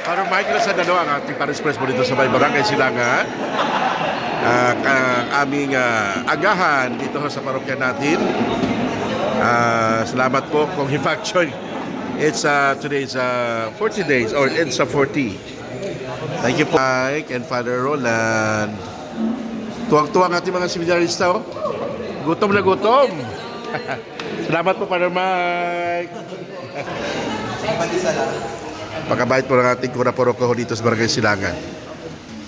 Para Michael sa dalawa ang ating Paris Press mo dito sa may Barangay Silangan. Aming agahan dito sa parokya natin. Salamat po kung factory. It's today's 40 days or it's 40. Thank you po Mike and Father Roland. Tuwang-tuwang ating mga seminarista. Oh. Gutom na gutom. Salamat po Father Mike. Pagkabait po ng ating kura-porokoho dito sa Barangay Silangan.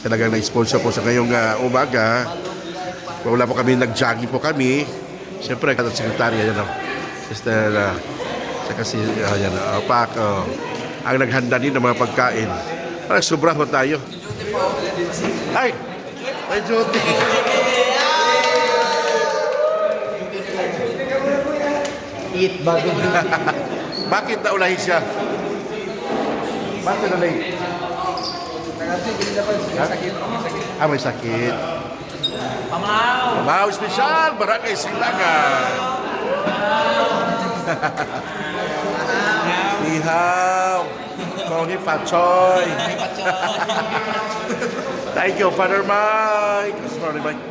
Talagang na-sponsor po sa ngayong umaga. Wala po kami, nag-jogging po kami. Siyempre, katang sekretarya, yan o. Sister, kasi, yan o, Pak, ang naghanda din ng mga pagkain. Parang sobra po tayo. Ay! Ay, Jody! Eat bago. Bakit naulahin siya? Bakit naulahin? Ah, may sakit. Pamaw Espesyal, Barangay Silangan. Ihaw. Tony Pachoy. Thank you, Father Mike. Sorry, Mike.